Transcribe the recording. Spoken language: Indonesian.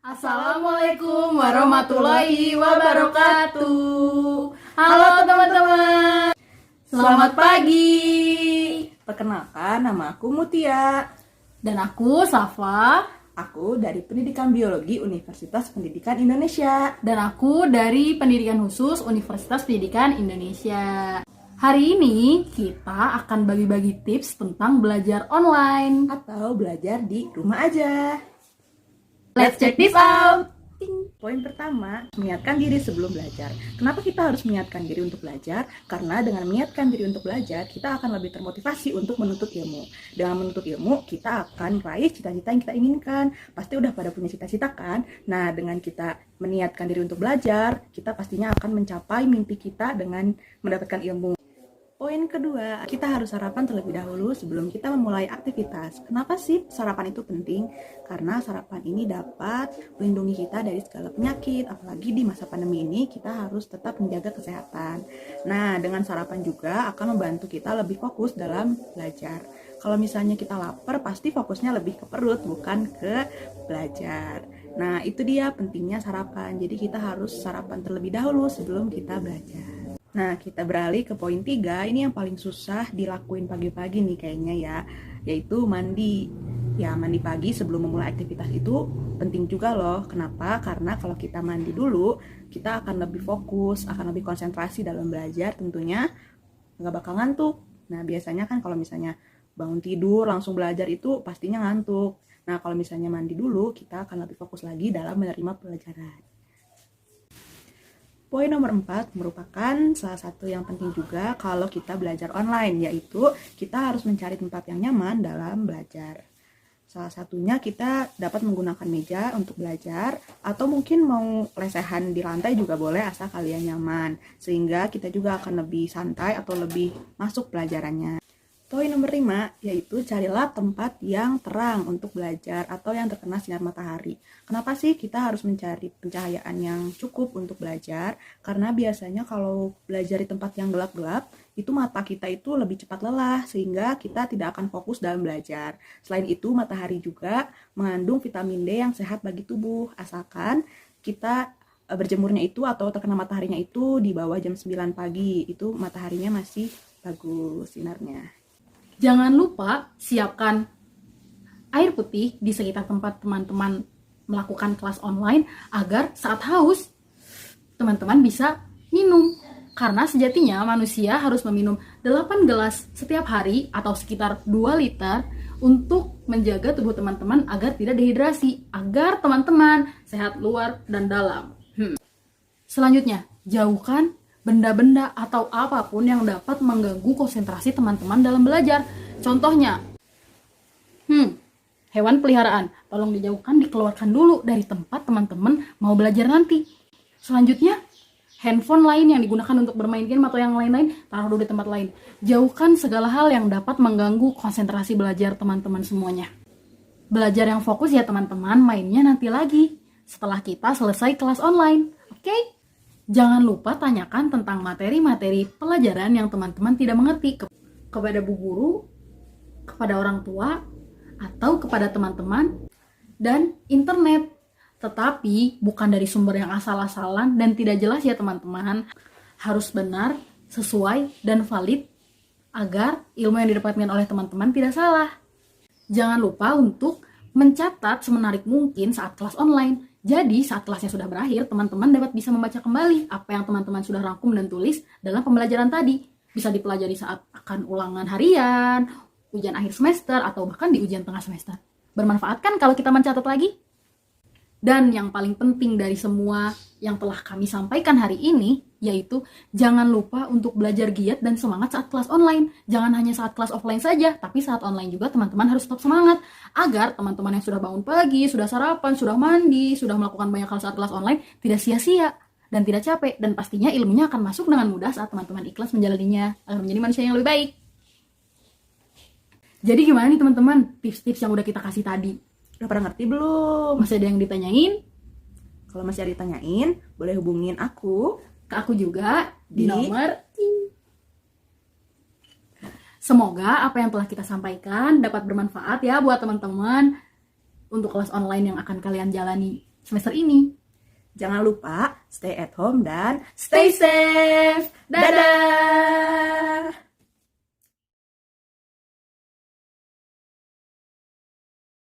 Assalamualaikum warahmatullahi wabarakatuh. Halo teman-teman, selamat pagi. Perkenalkan, nama aku Mutia. Dan aku Safa. Aku dari Pendidikan Biologi Universitas Pendidikan Indonesia. Dan aku dari Pendidikan Khusus Universitas Pendidikan Indonesia. Hari ini kita akan bagi-bagi tips tentang belajar online Atau belajar di rumah aja. Let's check this out. Poin pertama, menyiapkan diri sebelum belajar. Kenapa kita harus menyiapkan diri untuk belajar? Karena dengan menyiapkan diri untuk belajar, kita akan lebih termotivasi untuk menuntut ilmu. Dengan menuntut ilmu, kita akan meraih cita-cita yang kita inginkan. Pasti udah pada punya cita-cita kan? Nah, dengan kita meniatkan diri untuk belajar, kita pastinya akan mencapai mimpi kita dengan mendapatkan ilmu. Poin kedua, kita harus sarapan terlebih dahulu sebelum kita memulai aktivitas. Kenapa sih sarapan itu penting? Karena sarapan ini dapat melindungi kita dari segala penyakit, apalagi di masa pandemi ini kita harus tetap menjaga kesehatan. Nah, dengan sarapan juga akan membantu kita lebih fokus dalam belajar. Kalau misalnya kita lapar, pasti fokusnya lebih ke perut, bukan ke belajar. Nah, itu dia pentingnya sarapan. Jadi kita harus sarapan terlebih dahulu sebelum kita belajar. Nah, kita beralih ke poin 3. Ini yang paling susah dilakuin pagi-pagi nih kayaknya ya, yaitu mandi. Ya, mandi pagi sebelum memulai aktivitas itu penting juga loh. Kenapa? Karena kalau kita mandi dulu, kita akan lebih fokus, akan lebih konsentrasi dalam belajar, tentunya nggak bakal ngantuk. Nah, biasanya kan kalau misalnya bangun tidur langsung belajar itu pastinya ngantuk. Nah, kalau misalnya mandi dulu, kita akan lebih fokus lagi dalam menerima pelajaran. Poin nomor 4 merupakan salah satu yang penting juga kalau kita belajar online, yaitu kita harus mencari tempat yang nyaman dalam belajar. Salah satunya kita dapat menggunakan meja untuk belajar, atau mungkin mau lesehan di lantai juga boleh asal kalian nyaman, sehingga kita juga akan lebih santai atau lebih masuk pelajarannya. Poin nomor 5, yaitu carilah tempat yang terang untuk belajar atau yang terkena sinar matahari. Kenapa sih kita harus mencari pencahayaan yang cukup untuk belajar? Karena biasanya kalau belajar di tempat yang gelap-gelap, itu mata kita itu lebih cepat lelah, sehingga kita tidak akan fokus dalam belajar. Selain itu, matahari juga mengandung vitamin D yang sehat bagi tubuh, asalkan kita berjemurnya itu atau terkena mataharinya itu di bawah jam 9 pagi. Itu mataharinya masih bagus sinarnya. Jangan lupa siapkan air putih di sekitar tempat teman-teman melakukan kelas online agar saat haus teman-teman bisa minum. Karena sejatinya manusia harus meminum 8 gelas setiap hari atau sekitar 2 liter untuk menjaga tubuh teman-teman agar tidak dehidrasi, agar teman-teman sehat luar dan dalam. Selanjutnya, jauhkan benda-benda atau apapun yang dapat mengganggu konsentrasi teman-teman dalam belajar. Contohnya, hewan peliharaan, tolong dijauhkan, dikeluarkan dulu dari tempat teman-teman mau belajar nanti. Selanjutnya, handphone lain yang digunakan untuk bermain game atau yang lain-lain, taruh dulu di tempat lain. Jauhkan segala hal yang dapat mengganggu konsentrasi belajar teman-teman semuanya. Belajar yang fokus ya teman-teman, mainnya nanti lagi setelah kita selesai kelas online. Oke? Jangan lupa tanyakan tentang materi-materi pelajaran yang teman-teman tidak mengerti kepada bu guru, kepada orang tua, atau kepada teman-teman dan internet. Tetapi bukan dari sumber yang asal-asalan dan tidak jelas ya teman-teman. Harus benar, sesuai, dan valid agar ilmu yang didapatkan oleh teman-teman tidak salah. Jangan lupa untuk mencatat semenarik mungkin saat kelas online. Jadi saat kelasnya sudah berakhir, teman-teman dapat bisa membaca kembali apa yang teman-teman sudah rangkum dan tulis dalam pembelajaran tadi. Bisa dipelajari saat akan ulangan harian, ujian akhir semester, atau bahkan di ujian tengah semester. Bermanfaat kan kalau kita mencatat lagi? Dan yang paling penting dari semua yang telah kami sampaikan hari ini, yaitu jangan lupa untuk belajar giat dan semangat saat kelas online. Jangan hanya saat kelas offline saja, tapi saat online juga teman-teman harus tetap semangat. Agar teman-teman yang sudah bangun pagi, sudah sarapan, sudah mandi, sudah melakukan banyak hal saat kelas online, tidak sia-sia dan tidak capek. Dan pastinya ilmunya akan masuk dengan mudah saat teman-teman ikhlas menjalaninya, agar menjadi manusia yang lebih baik. Jadi gimana nih teman-teman, tips-tips yang udah kita kasih tadi? Udah pernah ngerti belum? Masih ada yang ditanyain? Kalau masih ada ditanyain, boleh hubungin aku. Ke aku juga di nomor. Semoga apa yang telah kita sampaikan dapat bermanfaat ya buat teman-teman untuk kelas online yang akan kalian jalani. semester ini. Jangan lupa stay at home dan stay safe. Dadah!